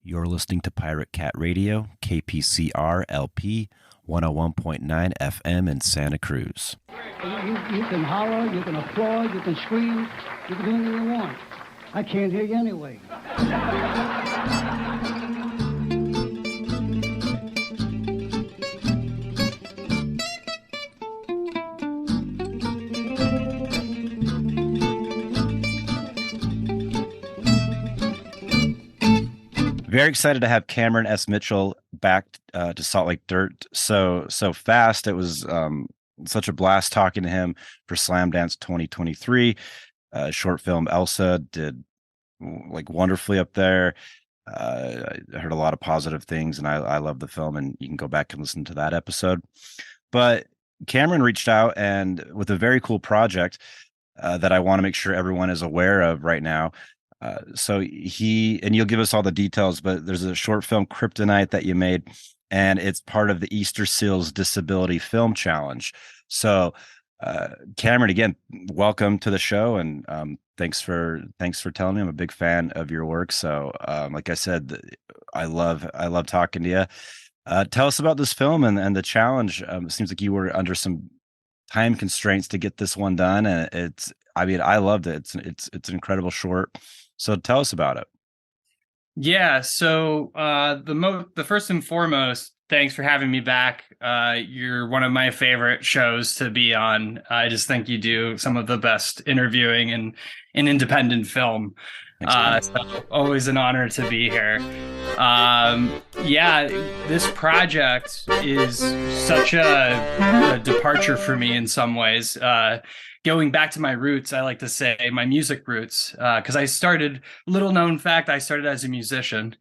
You're listening to Pirate Cat Radio, KPCR LP 101.9 FM in Santa Cruz. You can holler, you can applaud, you can scream, you can do anything you want. I can't hear you anyway. Very excited to have Cameron S. Mitchell back to Salt Lake Dirt so fast. It was such a blast talking to him for Slamdance 2023. Short film Elsa did like wonderfully up there. I heard a lot of positive things, and I love the film, and you can go back and listen to that episode. But Cameron reached out and with a very cool project that I want to make sure everyone is aware of right now. So you'll give us all the details, but there's a short film Kryptonite that you made, and it's part of the Easterseals Disability Film Challenge. So, Cameron, again, welcome to the show, and thanks for telling me. I'm a big fan of your work. So, like I said, I love talking to you. Tell us about this film and the challenge. It seems like you were under some time constraints to get this one done, and I loved it. It's an incredible short. So tell us about it. Yeah. So the first and foremost, thanks for having me back. You're one of my favorite shows to be on. I just think you do some of the best interviewing in independent film. So always an honor to be here. Yeah, this project is such a departure for me in some ways. Going back to my roots, I like to say my music roots, because I started, little known fact, I started as a musician.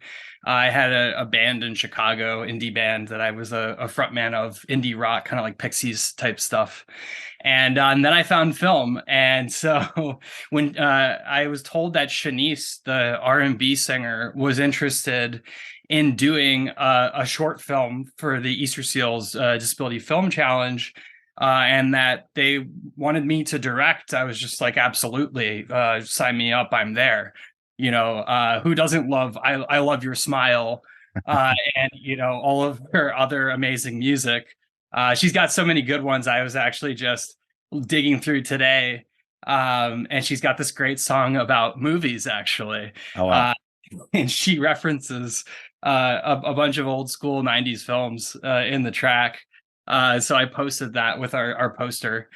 I had a band in Chicago, indie band, that I was a frontman of, indie rock, kind of like Pixies type stuff. And then I found film. And so when I was told that Shanice, the R&B singer, was interested in doing a short film for the Easterseals Disability Film Challenge, and that they wanted me to direct, I was just like, absolutely, sign me up. I'm there. Who doesn't love, I Love Your Smile, and, all of her other amazing music. She's got so many good ones. I was actually just digging through today. And she's got this great song about movies, actually. Oh, wow. And she references a bunch of old school 90s films in the track. So I posted that with our poster.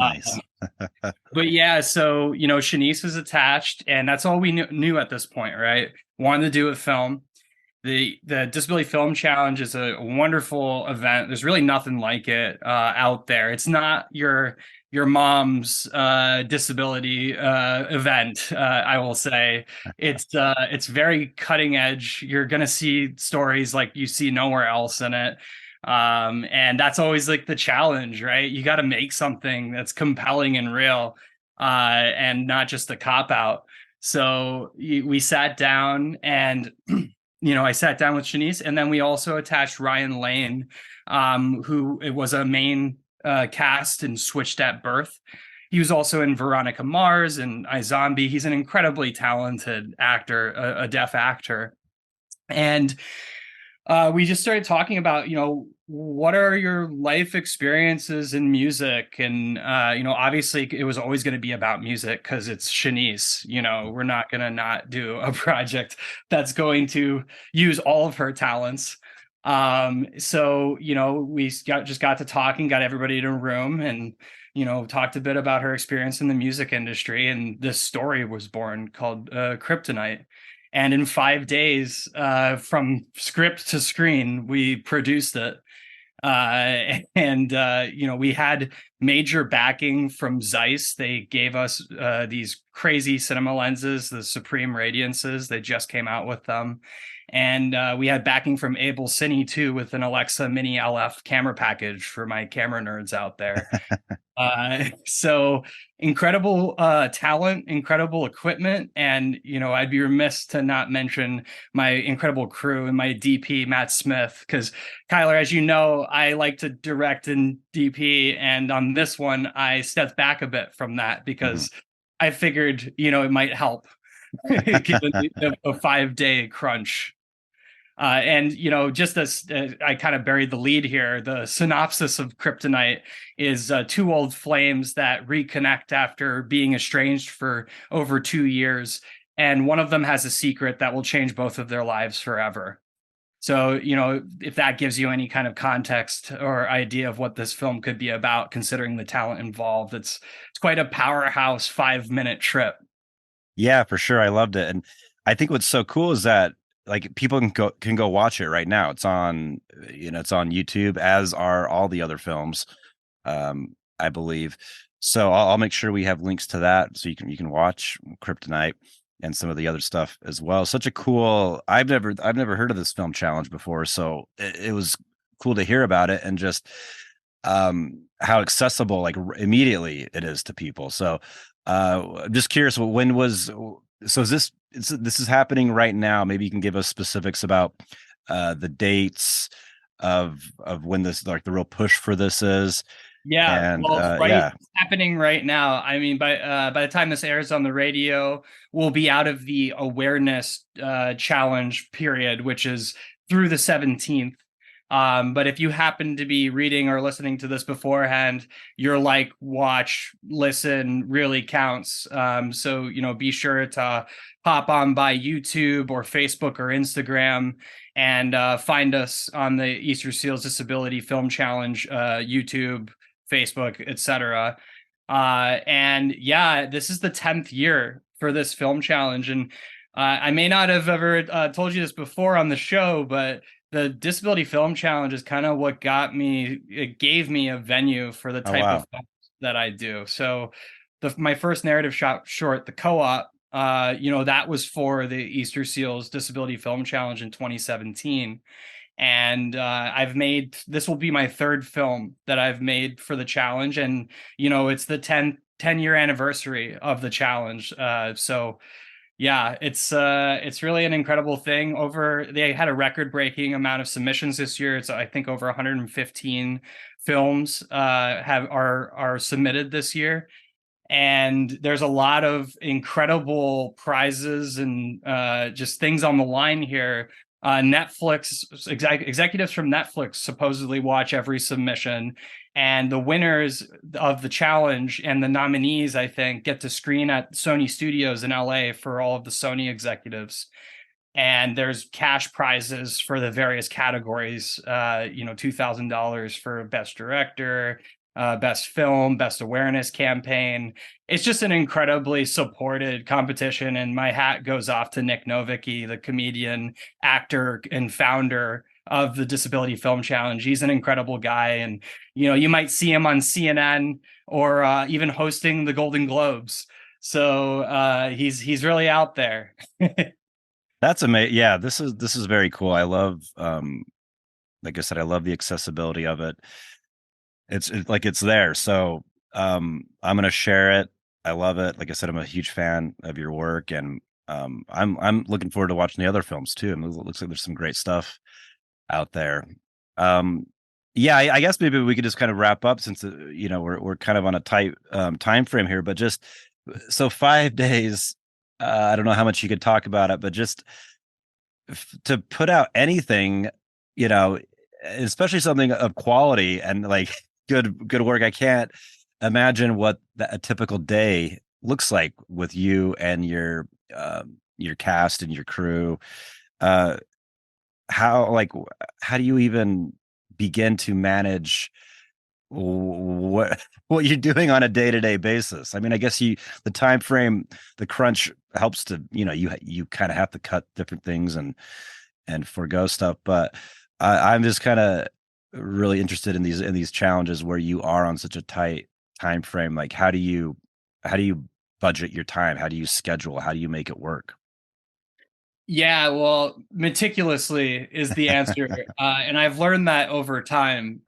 Nice. But yeah, so, Shanice was attached, and that's all we knew at this point, right? Wanted to do a film. The Disability Film Challenge is a wonderful event. There's really nothing like it out there. It's not your mom's disability event, I will say. It's very cutting edge. You're going to see stories like you see nowhere else in it. And that's always like the challenge, right? You got to make something that's compelling and real, and not just a cop out. So we sat down, and I sat down with Shanice, and then we also attached Ryan Lane, who it was a main cast and Switched at Birth. He was also in Veronica Mars and iZombie. He's an incredibly talented actor, a deaf actor. And we just started talking about, what are your life experiences in music? And, obviously it was always going to be about music because it's Shanice. We're not going to not do a project that's going to use all of her talents. So, we just got to talking, got everybody in a room, and, talked a bit about her experience in the music industry. And this story was born called Kryptonite. And in 5 days, from script to screen, we produced it. We had major backing from Zeiss. They gave us these crazy cinema lenses, the Supreme Radiances. They just came out with them. And we had backing from Able Cine too, with an Alexa Mini LF camera package for my camera nerds out there. So incredible talent, incredible equipment. And, I'd be remiss to not mention my incredible crew and my DP, Matt Smith, because Kyler, as you know, I like to direct and DP. And on this one, I stepped back a bit from that because I figured, it might help given a 5-day crunch. And just as I kind of buried the lead here, the synopsis of Kryptonite is two old flames that reconnect after being estranged for over 2 years, and one of them has a secret that will change both of their lives forever. So, if that gives you any kind of context or idea of what this film could be about, considering the talent involved, it's quite a powerhouse 5-minute trip. Yeah, for sure. I loved it. And I think what's so cool is that like people can go watch it right now. It's on, it's on YouTube, as are all the other films, I believe. So I'll make sure we have links to that so you can watch Kryptonite and some of the other stuff as well. Such a cool, I've never heard of this film challenge before, so it was cool to hear about it, and just how accessible like immediately it is to people. So I'm just curious, when was so is this is happening right now? Maybe you can give us specifics about the dates of when this, like, the real push for this is. Yeah, And well, yeah. it's happening right now. I mean, by the time this airs on the radio, we'll be out of the awareness challenge period, which is through the 17th. But if you happen to be reading or listening to this beforehand, your like, watch, listen really counts. So be sure to hop on by YouTube or Facebook or Instagram and find us on the Easterseals Disability Film Challenge, YouTube, Facebook, etc. And yeah, this is the 10th year for this film challenge. And I may not have ever told you this before on the show, but the Disability Film Challenge is kind of what it gave me a venue for the Oh, type wow. of films that I do. So my first narrative short, The Co-op, that was for the Easterseals Disability Film Challenge in 2017. And this will be my third film that I've made for the challenge. And, it's the 10-year anniversary of the challenge. So yeah, it's really an incredible thing. They had a record-breaking amount of submissions this year. It's, I think, over 115 films are submitted this year. And there's a lot of incredible prizes and just things on the line here. Netflix executives from Netflix supposedly watch every submission, and the winners of the challenge and the nominees, I think, get to screen at Sony Studios in LA for all of the Sony executives. And there's cash prizes for the various categories. $2,000 for best director, best film, best awareness campaign. It's just an incredibly supported competition, and my hat goes off to Nick Novicki, the comedian, actor, and founder of the Disability Film Challenge. He's an incredible guy, and you might see him on CNN or even hosting the Golden Globes. So he's really out there. That's amazing. Yeah, this is very cool. I love, like I said, I love the accessibility of it. It's like it's there. So I'm gonna share it. I love it. Like I said, I'm a huge fan of your work, and I'm looking forward to watching the other films too. And it looks like there's some great stuff out there. Um, yeah, I guess maybe we could just kind of wrap up, since we're kind of on a tight time frame here. But just so 5 days, I don't know how much you could talk about it, but just to put out anything, you know, especially something of quality and like good work. I can't imagine what a typical day looks like with you and your cast and your crew. Uh, how do you even begin to manage what you're doing on a day-to-day basis? I mean, I guess the time frame, the crunch helps to, you kind of have to cut different things and forego stuff. But I'm just kind of really interested in these challenges where you are on such a tight time frame. Like, how do you budget your time? How do you schedule? How do you make it work? Yeah, well, meticulously is the answer. And I've learned that over time.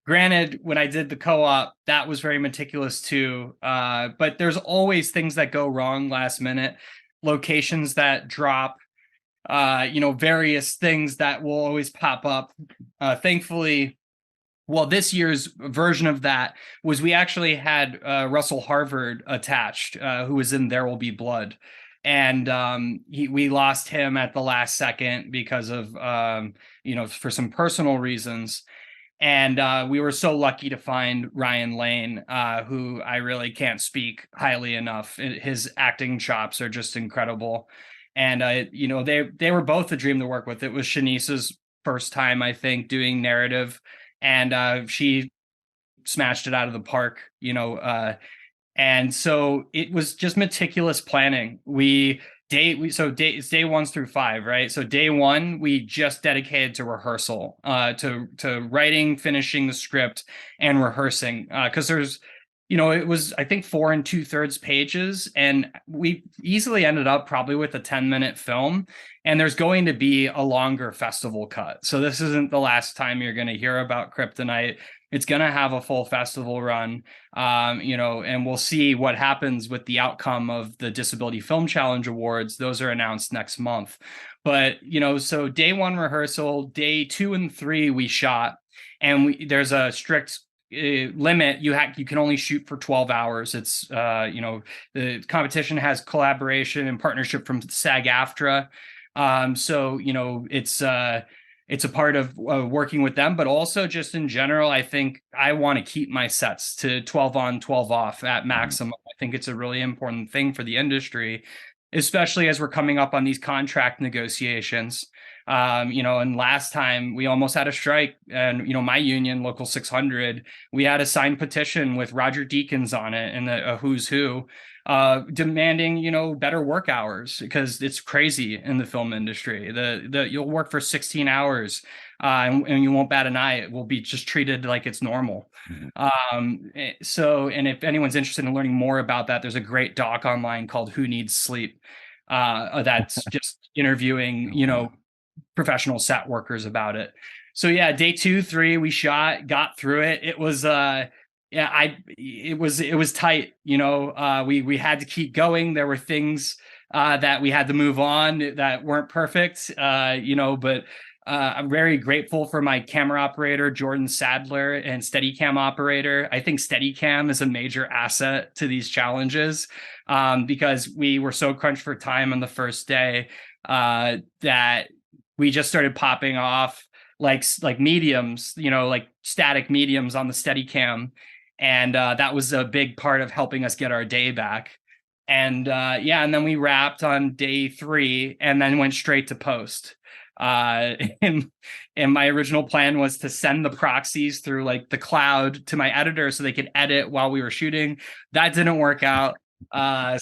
Granted, when I did the co-op, that was very meticulous too. But there's always things that go wrong last minute, locations that drop, various things that will always pop up. Thankfully, well, this year's version of that was we actually had Russell Harvard attached, who was in There Will Be Blood. and we lost him at the last second because of for some personal reasons. And we were so lucky to find Ryan Lane, who I really can't speak highly enough. His acting chops are just incredible. And they were both a dream to work with. It was Shanice's first time, I think, doing narrative, and she smashed it out of the park. And so it was just meticulous planning. It's day 1 through 5, right? So day 1 we just dedicated to rehearsal, to writing, finishing the script, and rehearsing, because there's it was, I think, 4 2/3 pages, and we easily ended up probably with a 10-minute film, and there's going to be a longer festival cut. So this isn't the last time you're going to hear about Kryptonite. It's going to have a full festival run, and we'll see what happens with the outcome of the Disability Film Challenge Awards. Those are announced next month. But, so day 1 rehearsal, day 2 and 3 we shot, and there's a strict limit. You can only shoot for 12 hours. It's the competition has collaboration and partnership from SAG-AFTRA, so it's a part of working with them, but also just in general, I think I want to keep my sets to 12 on, 12 off at maximum. I think it's a really important thing for the industry, especially as we're coming up on these contract negotiations. And last time we almost had a strike, and my union, Local 600, we had a signed petition with Roger Deakins on it and a who's who, demanding better work hours, because it's crazy in the film industry. You'll work for 16 hours, and you won't bat an eye. It will be just treated like it's normal. And if anyone's interested in learning more about that, there's a great doc online called Who Needs Sleep, that's just interviewing professional set workers about it. So yeah, day 2, 3 we shot, got through it. It was it was tight. We had to keep going. There were things that we had to move on that weren't perfect, but I'm very grateful for my camera operator, Jordan Sadler, and Steadicam operator. I think Steadicam is a major asset to these challenges, because we were so crunched for time on the first day that we just started popping off like mediums, like static mediums on the Steadicam. And that was a big part of helping us get our day back. And and then we wrapped on day 3 and then went straight to post. And my original plan was to send the proxies through like the cloud to my editor so they could edit while we were shooting. That didn't work out.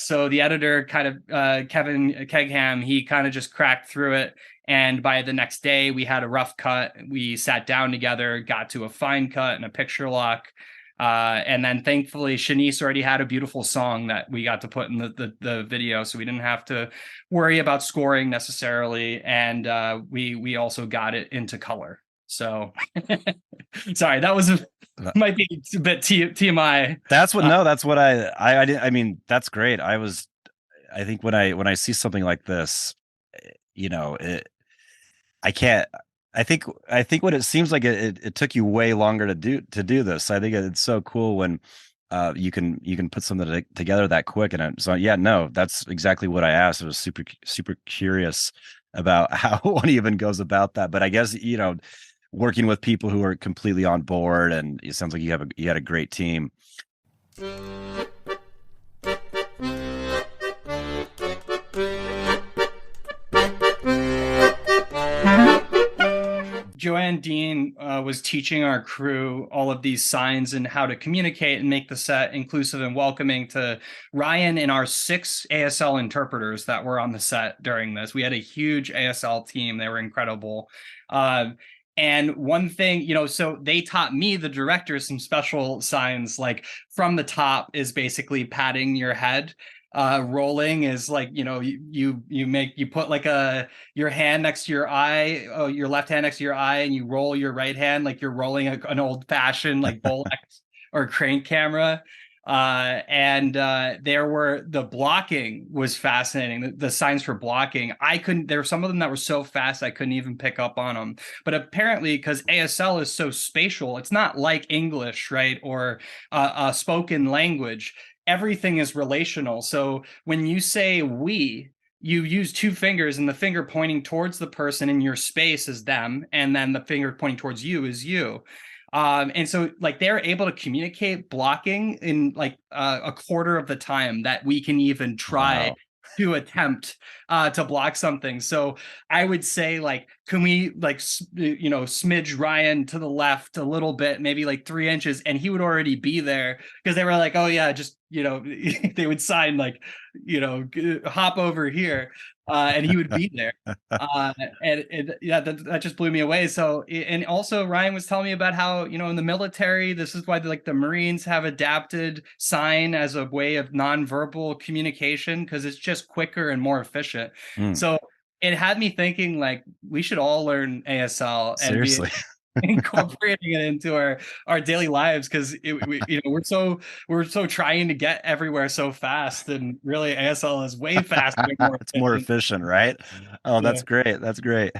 So the editor kind of, Kevin Kegham, he kind of just cracked through it. And by the next day, we had a rough cut. We sat down together, got to a fine cut and a picture lock. And then thankfully, Shanice already had a beautiful song that we got to put in the video. So we didn't have to worry about scoring necessarily. And we also got it into color. So sorry, that was might be a bit TMI. That's what I didn't. I mean, that's great. I think when I see something like this, I can't. I think when it seems like it took you way longer to do this. I think it's so cool when you can put something together that quick. And so that's exactly what I asked. I was super curious about how one even goes about that. But I guess working with people who are completely on board, and it sounds like you had a great team. Joanne Dean was teaching our crew all of these signs and how to communicate and make the set inclusive and welcoming to Ryan and our 6 ASL interpreters that were on the set during this. We had a huge ASL team. They were incredible. And one thing, so they taught me, the director, some special signs, like from the top is basically patting your head. Rolling is like, you put like your hand next to your eye, your left hand next to your eye, and you roll your right hand like you're rolling an old fashioned like Bolex or crank camera. The blocking was fascinating. The signs for blocking, there were some of them that were so fast I couldn't even pick up on them. But apparently, because ASL is so spatial, it's not like English, right? Or a spoken language. Everything is relational. So when you say we, you use two fingers, and the finger pointing towards the person in your space is them, and then the finger pointing towards you is you. And so like they're able to communicate blocking in like a quarter of the time that we can even try Wow. to attempt to block something. So I would say, like, can we like smidge Ryan to the left a little bit, maybe like 3 inches, and he would already be there, because they were like, oh yeah, just they would sign like hop over here, and he would be there. And yeah, that just blew me away. So, and also Ryan was telling me about how, in the military, this is why like the Marines have adapted sign as a way of nonverbal communication, because it's just quicker and more efficient. Mm, So it had me thinking, like, we should all learn ASL and be seriously. incorporating it into our daily lives, because we're so trying to get everywhere so fast, and really ASL is way faster and more It's more efficient. efficient, right? Oh, Yeah. that's great. That's great.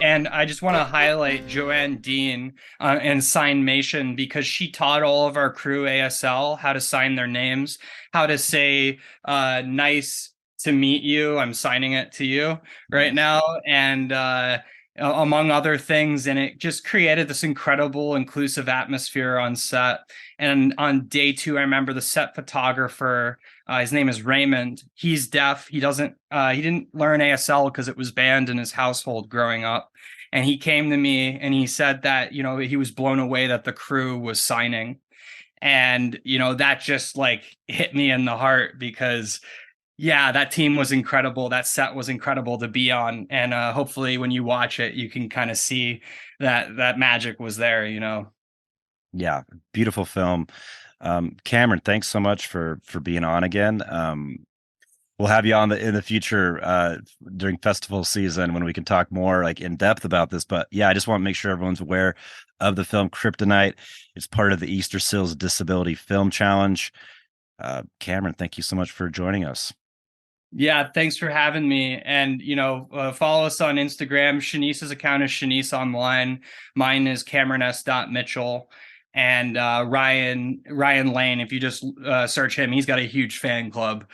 And I just want to highlight Joanne Dean and Signmation, because she taught all of our crew ASL how to sign their names, how to say nice to meet you, I'm signing it to you right Nice. now, and among other things. And it just created this incredible inclusive atmosphere on set. And on day 2, I remember the set photographer, his name is Raymond. He's deaf. He didn't learn ASL because it was banned in his household growing up. And he came to me and he said that, he was blown away that the crew was signing. And, that just like hit me in the heart, because yeah, that team was incredible. That set was incredible to be on. And hopefully when you watch it, you can kind of see that magic was there. Yeah, beautiful film. Cameron, thanks so much for being on again. We'll have you on in the future during festival season when we can talk more like in depth about this. But yeah, I just want to make sure everyone's aware of the film Kryptonite. It's part of the Easterseals Disability Film Challenge. Cameron, thank you so much for joining us. Yeah, thanks for having me. And, follow us on Instagram. Shanice's account is Shanice Online. Mine is CameronS.Mitchell. And Ryan Lane, if you just search him, he's got a huge fan club.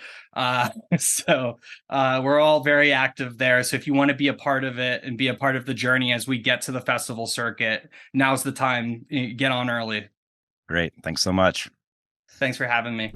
So we're all very active there. So if you want to be a part of it and be a part of the journey as we get to the festival circuit, now's the time. Get on early. Great. Thanks so much. Thanks for having me.